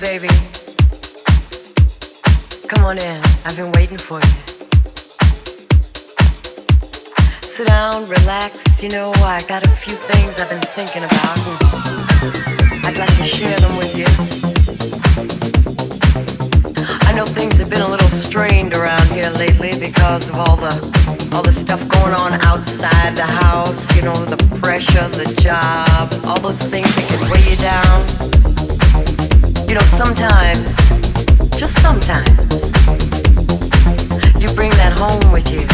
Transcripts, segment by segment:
baby. Come on in. I've been waiting for you. Sit down, relax. You know, I got a few things I've been thinking about, and I'd like to share them with you. I know things have been a little strained around here lately because of all the stuff going on outside the house. You know, the pressure, the job, all those things that can weigh you down. You know, sometimes, just sometimes, you bring that home with you.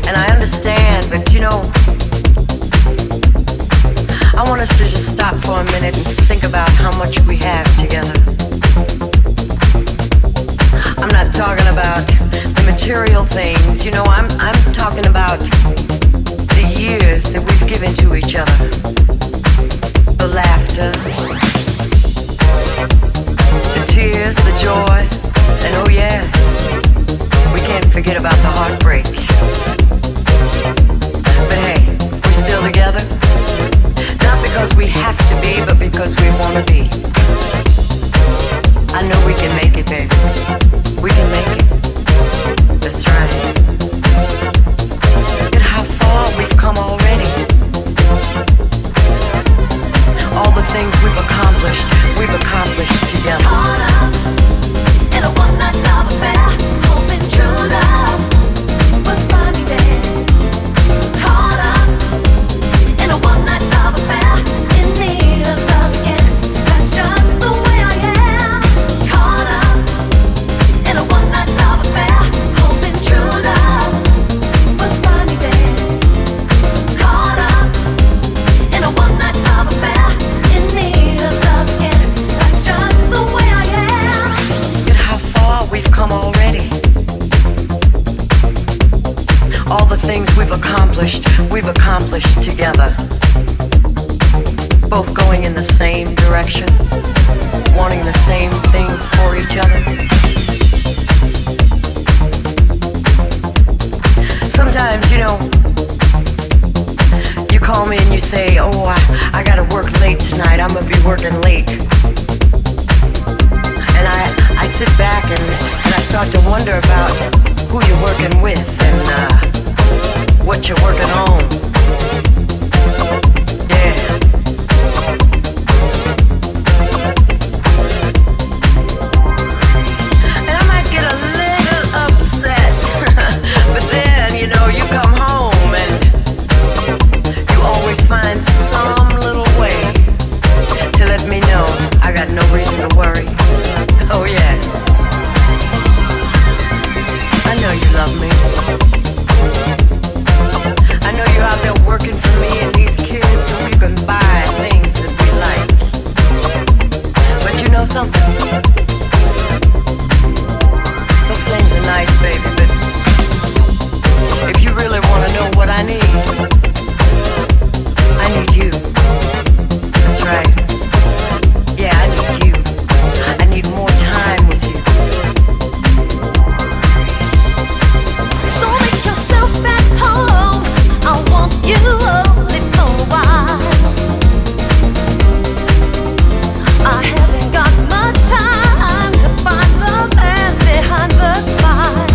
And I understand, but you know, I want us to just stop for a minute and think about how much we have together. I'm not talking about the material things, you know, I'm talking about the years that we've given to each other. The laughter, the tears, the joy, and oh yes, we can't forget about the heartbreak. But hey, we're still together. Not because we have to be, but because we want to be. I know we can make it, baby. We can make it. That's right. Look at how far we've come already. All the things we've accomplished together. Caught up in a one-night love affair, hoping true love would find me there. Caught up in a one-night love affair, in need of love again. That's just the way I am. Caught up in a one-night love affair, hoping true love would find me there. Caught up in a one-night love affair, in need of love again. That's just the way I am. Look at how far we've come already. All the things we've accomplished together. Both going in the same direction, wanting the same things for each other. Sometimes, you know, you call me and you say, oh, I gotta work late tonight, I'm gonna be working late. And I sit back and I start to wonder about who you're working with and what you're working on. Yeah. And I might get a little upset, but then, you know, you come home and you always find some little way to let me know I got no reason to worry. Oh yeah. I know you love me. I know you're out there working for me and these kids so we can buy things that we like. But you know something? Those things are nice, baby, but if you really want to know what I need you. That's right. Yeah, I need you. I need more time with you. So make yourself at home. I want you only for a while. I haven't got much time to find the man behind the smile.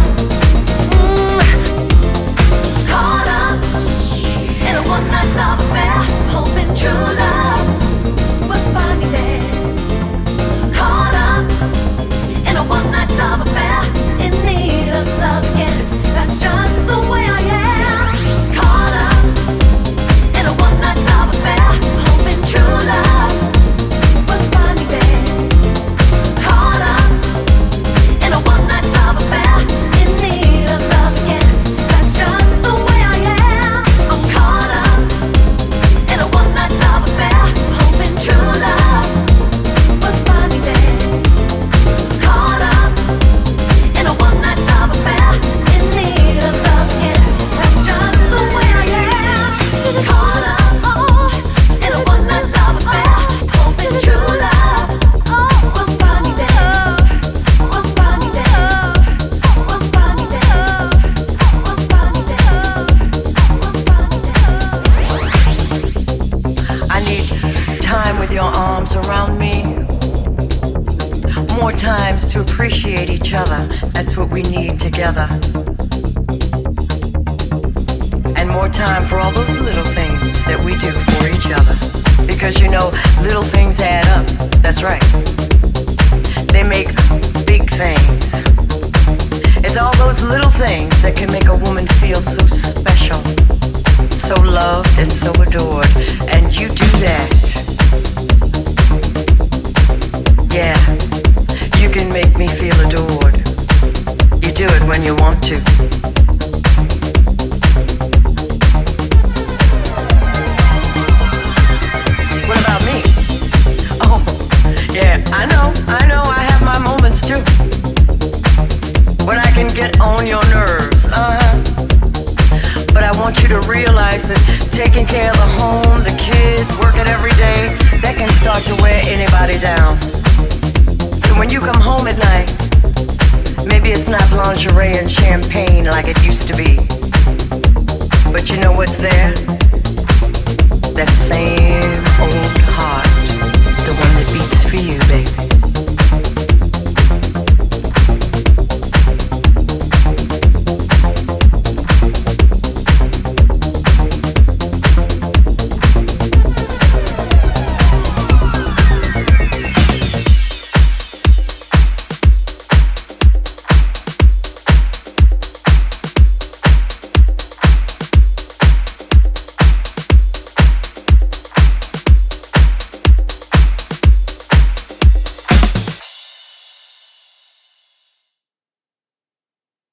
Caught up in a one-night love affair, hoping true love will find me there. Caught up in a one-night love affair, in need of love again. That's just the way I am. Caught up in a one-night love affair, hoping true love will find me there. Caught up in a one-night love affair, in need of love again. That's just the way I am. I'm caught up in a one-night love affair, hoping true love will find me there. Caught up in a one-night love affair, in need of love again. That's just the way I am. Caught up, oh, in a one-night love affair, hoping true love will find me there. Will find me there. Will find me there. Will find me there. Will find me there. I need time with your arms around me. more times to appreciate each other. That's what we need together. And more time for all those little things that we do for each other. Because you know, little things add up. That's right. They make big things. It's all those little things that can make a woman feel so special, so loved and so adored. And you do that. Yeah, you can make me feel adored. You do it when you want to. What about me? Oh, yeah, I know, I have my moments too. When I can get on your nerves, But I want you to realize that taking care of the home, the kids, working every day, that can start to wear anybody down. So when you come home at night, maybe it's not lingerie and champagne like it used to be. But you know what's there? That same